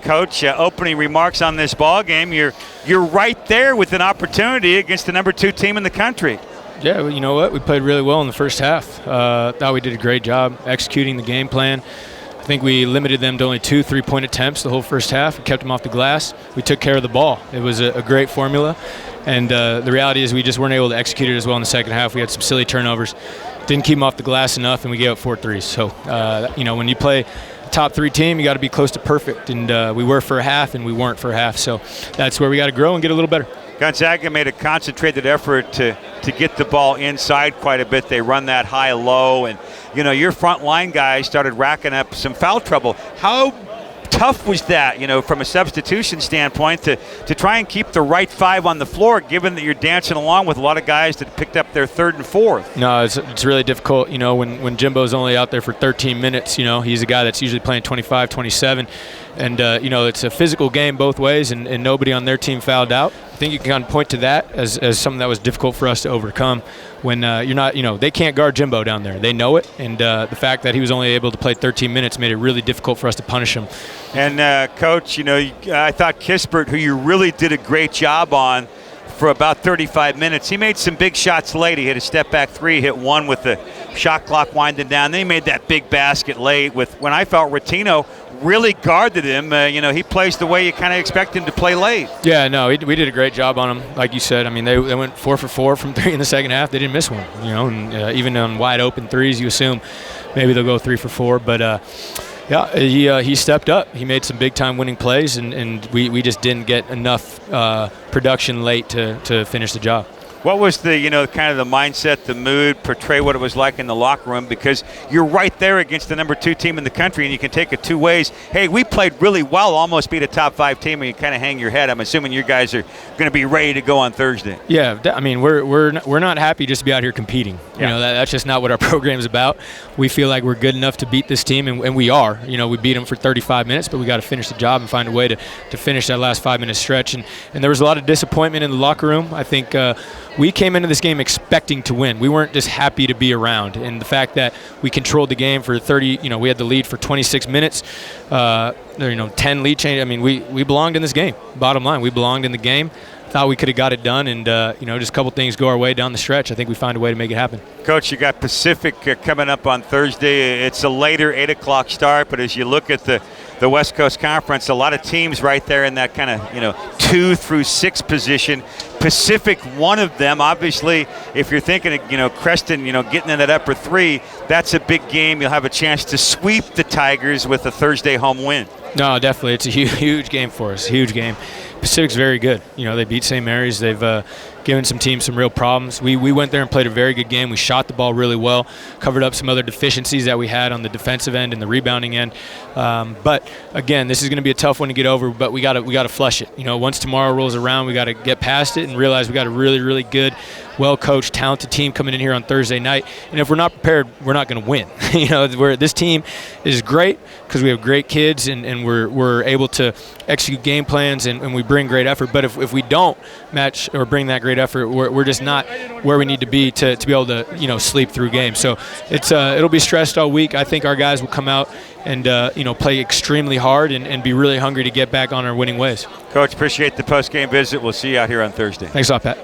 Coach, opening remarks on this ball game. You're right there with an opportunity against the number 2 team in the country. Yeah, well, you know what? We played really well in the first half. Thought we did a great job executing the game plan. I think we limited them to only 2 3-point attempts the whole first half. We kept them off the glass. We took care of the ball. It was a great formula. And the reality is we just weren't able to execute it as well in the second half. We had some silly turnovers. Didn't keep them off the glass enough, and we gave up 4 threes. So, when you play a top 3 team, you got to be close to perfect. And we were for a half, and we weren't for a half. So that's where we got to grow and get a little better. Gonzaga made a concentrated effort to get the ball inside quite a bit. They run that high-low, and, your front line guys started racking up some foul trouble. How tough was that, from a substitution standpoint, to try and keep the right 5 on the floor, given that you're dancing along with a lot of guys that picked up their 3rd and 4th? No, it's really difficult, when Jimbo's only out there for 13 minutes, he's a guy that's usually playing 25, 27. And, it's a physical game both ways, and nobody on their team fouled out. I think you can kind of point to that as something that was difficult for us to overcome when you're not, they can't guard Jimbo down there. They know it, and the fact that he was only able to play 13 minutes made it really difficult for us to punish him. And, Coach, I thought Kispert, who you really did a great job on for about 35 minutes, he made some big shots late. He hit a step-back 3, hit one with the shot clock winding down. Then he made that big basket late when I felt Ratino really guarded him. He plays the way you kind of expect him to play late. Yeah, no, we did a great job on him. Like you said, they went 4 for 4 from 3 in the second half. They didn't miss one, and even on wide open threes, you assume maybe they'll go 3 for 4. But he stepped up. He made some big-time winning plays, and we just didn't get enough production late to finish the job. What was the, kind of the mindset, the mood, portray what it was like in the locker room? Because you're right there against the number 2 team in the country, and you can take it 2 ways. Hey, we played really well, almost beat a top 5 team, and you kind of hang your head. I'm assuming you guys are going to be ready to go on Thursday. Yeah, we're not happy just to be out here competing. Yeah. That's just not what our program's about. We feel like we're good enough to beat this team, and we are. We beat them for 35 minutes, but we got to finish the job and find a way to finish that last 5-minute stretch. And there was a lot of disappointment in the locker room. I think we came into this game expecting to win. We weren't just happy to be around. And the fact that we controlled the game for 30, we had the lead for 26 minutes, 10 lead change. We belonged in this game. Bottom line, we belonged in the game. Thought we could have got it done, and just a couple things go our way down the stretch. I think we find a way to make it happen. Coach, you got Pacific coming up on Thursday. It's a later 8 o'clock start, but as you look at the West Coast Conference, a lot of teams right there in that kind of 2 through 6 position. Pacific, one of them. Obviously, if you're thinking of Creston, getting in that upper 3, that's a big game. You'll have a chance to sweep the Tigers with a Thursday home win. No, definitely. It's a huge game for us. Huge game. Pacific's very good. They beat St. Mary's. They've given some teams some real problems. We went there and played a very good game. We shot the ball really well, covered up some other deficiencies that we had on the defensive end and the rebounding end. But again, this is going to be a tough one to get over. But we got to flush it. Once tomorrow rolls around, we got to get past it and realize we got a really good, well-coached, talented team coming in here on Thursday night. And if we're not prepared, we're not going to win. This team is great because we have great kids and we're able to execute game plans and we bring great effort. But if we don't match or bring that great effort, we're just not where we need to be to be able to sleep through games. So it'll be stressed all week. I think our guys will come out and play extremely hard and be really hungry to get back on our winning ways. Coach, appreciate the post-game visit. We'll see you out here on Thursday. Thanks a lot, Pat.